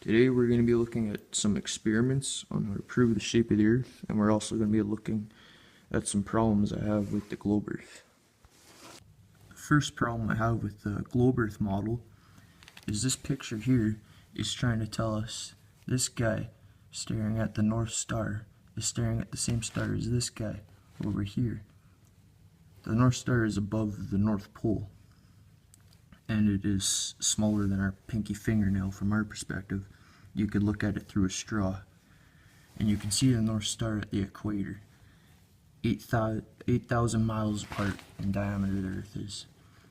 Today we're going to be looking at some experiments on how to prove the shape of the Earth, and we're also going to be looking at some problems I have with the globe Earth. The first problem I have with the globe Earth model is this picture here is trying to tell us this guy staring at the North Star is staring at the same star as this guy over here. The North Star is above the North Pole, and it is smaller than our pinky fingernail from our perspective. You could look at it through a straw, and you can see the North Star at the equator. 8,000 miles apart in diameter the Earth is.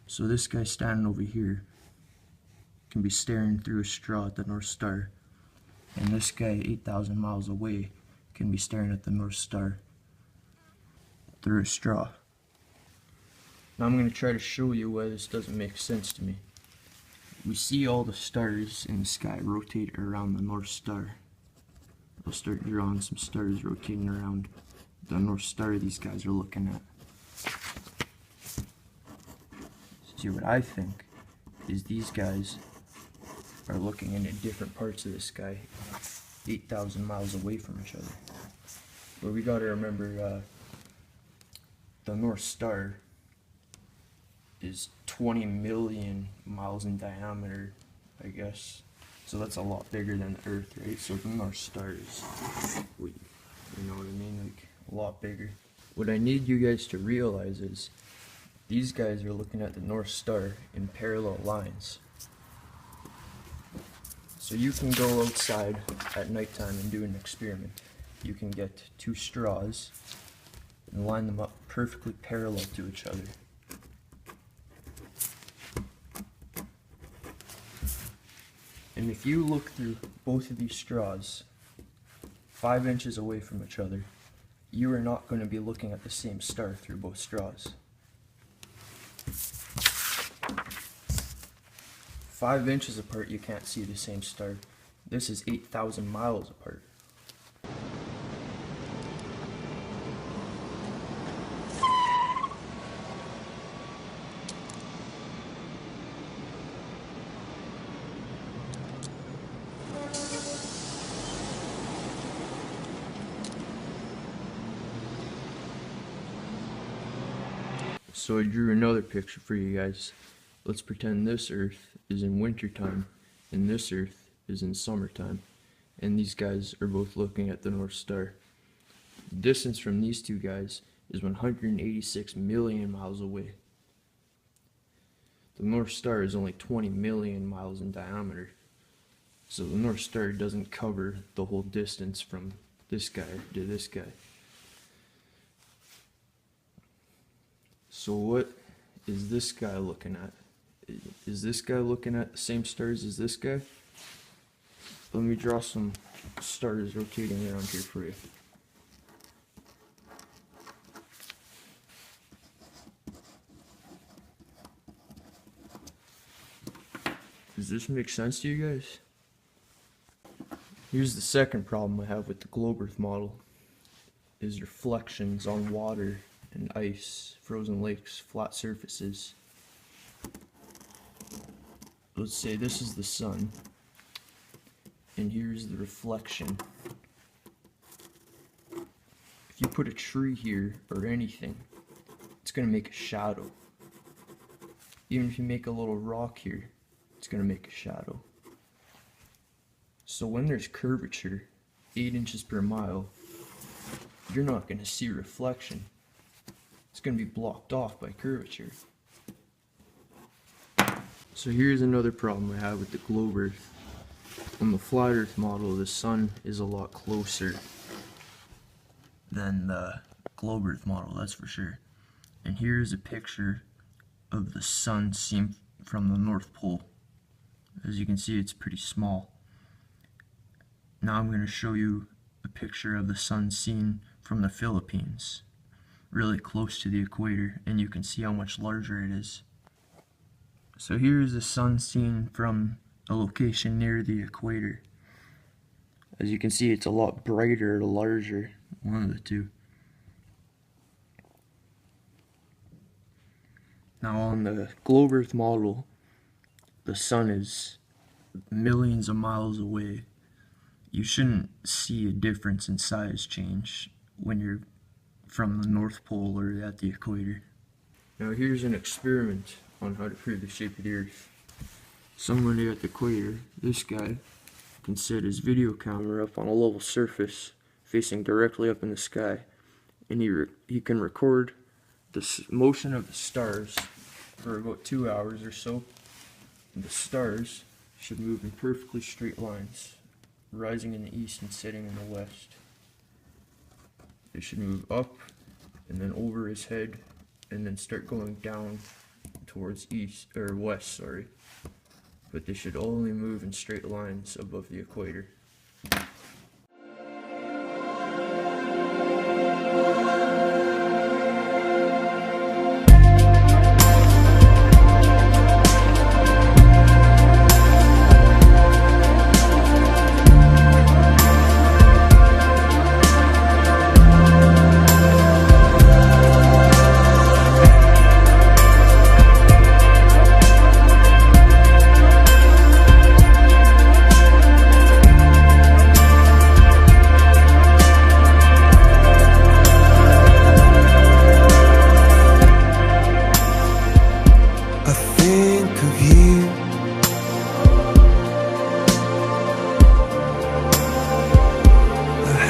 So this guy standing over here can be staring through a straw at the North Star, and this guy 8,000 miles away can be staring at the North Star through a straw. Now I'm going to try to show you why this doesn't make sense to me. We see all the stars in the sky rotate around the North Star. I'll start drawing some stars rotating around the North Star these guys are looking at. See, what I think is these guys are looking into different parts of the sky 8,000 miles away from each other. But we gotta remember the North Star is 20 million miles in diameter, I guess. So that's a lot bigger than the Earth, right? So the North Star is, you know what I mean? Like, a lot bigger. What I need you guys to realize is these guys are looking at the North Star in parallel lines. So you can go outside at nighttime and do an experiment. You can get two straws and line them up perfectly parallel to each other. And if you look through both of these straws 5 inches away from each other, you are not going to be looking at the same star through both straws. 5 inches apart you can't see the same star. This is 8,000 miles apart. So I drew another picture for you guys. Let's pretend this Earth is in wintertime and this Earth is in summertime, and these guys are both looking at the North Star. The distance from these two guys is 186 million miles away. The North Star is only 20 million miles in diameter, so the North Star doesn't cover the whole distance from this guy to this guy. So what is this guy looking at? Is this guy looking at the same stars as this guy? Let me draw some stars rotating around here for you. Does this make sense to you guys? Here's the second problem I have with the globe Earth model, is reflections on water and ice, frozen lakes, flat surfaces. Let's say this is the sun, and here's the reflection. If you put a tree here or anything, it's going to make a shadow. Even if you make a little rock here, it's going to make a shadow. So when there's curvature, 8 inches per mile, you're not going to see reflection. It's going to be blocked off by curvature. So here's another problem I have with the globe Earth. On the flat Earth model, the sun is a lot closer than the globe Earth model, that's for sure. And here's a picture of the sun seen from the North Pole. As you can see, it's pretty small. Now I'm going to show you a picture of the sun seen from the Philippines, really close to the equator, and you can see how much larger it is. So here's the sun seen from a location near the equator. As you can see, it's a lot brighter or larger, one of the two. Now on the globe Earth model, the sun is millions of miles away, you shouldn't see a difference in size change when you're from the North Pole or at the equator. Now here's an experiment on how to prove the shape of the Earth. Someone at the equator, this guy, can set his video camera up on a level surface facing directly up in the sky, and he can record the motion of the stars for about 2 hours or so. And the stars should move in perfectly straight lines, rising in the east and setting in the west. They should move up and then over his head and then start going down towards east or west, sorry. But they should only move in straight lines above the equator.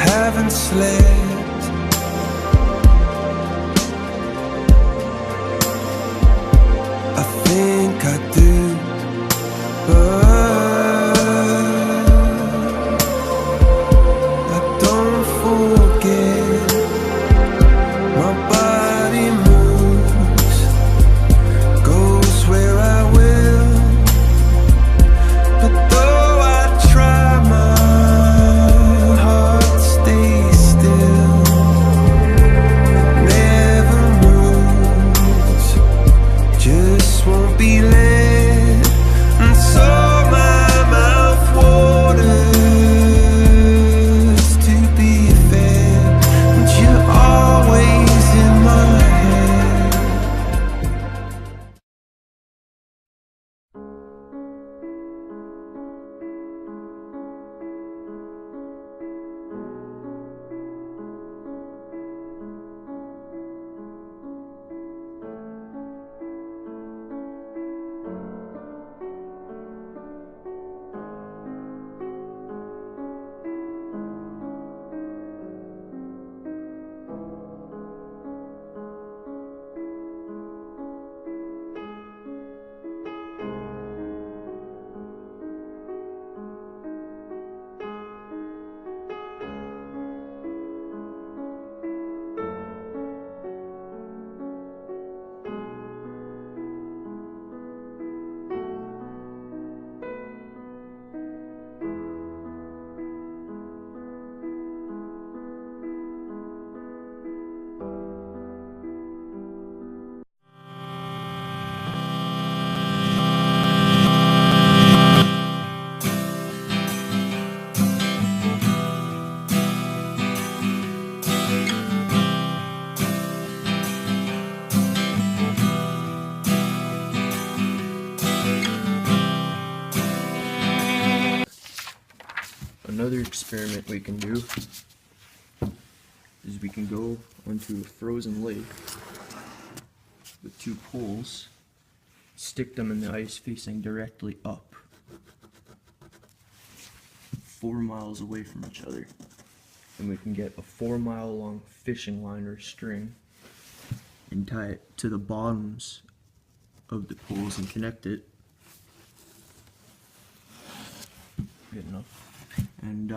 Haven't slept. I think I do, but I don't forget. My body moves, goes where I will, but though I try, my heart stays still. It never moves, just won't be let, and so my mouth waters to be fed, but you're always in my head. Another experiment we can do is we can go onto a frozen lake with two poles, stick them in the ice facing directly up, 4 miles away from each other, and we can get a 4-mile long fishing line or string and tie it to the bottoms of the poles and connect it. Good enough. And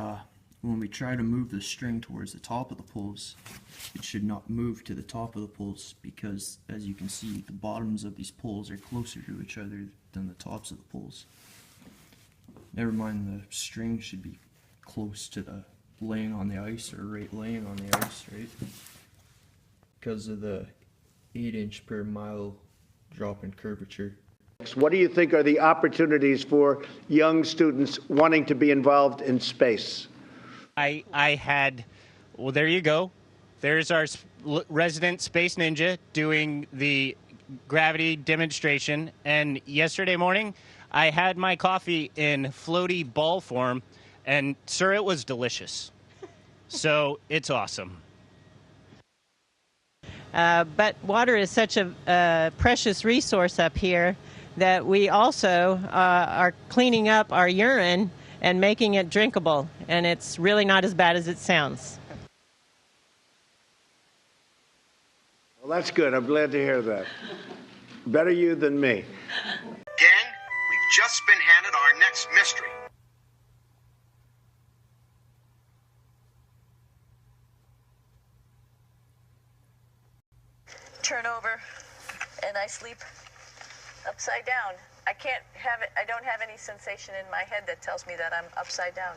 when we try to move the string towards the top of the poles, it should not move to the top of the poles, because as you can see, the bottoms of these poles are closer to each other than the tops of the poles. Never mind, the string should be close to the laying on the ice, or right laying on the ice, right? Because of the 8" per mile drop in curvature. What do you think are the opportunities for young students wanting to be involved in space? Well, there you go. There's our resident space ninja doing the gravity demonstration. And yesterday morning, I had my coffee in floaty ball form, and sir, it was delicious. So it's awesome. But water is such a precious resource up here that we also are cleaning up our urine and making it drinkable, and it's really not as bad as it sounds. Well, that's good. I'm glad to hear that. Better you than me. Gang, we've just been handed our next mystery. Turn over and I sleep upside down. I can't have it. I don't have any sensation in my head that tells me that I'm upside down.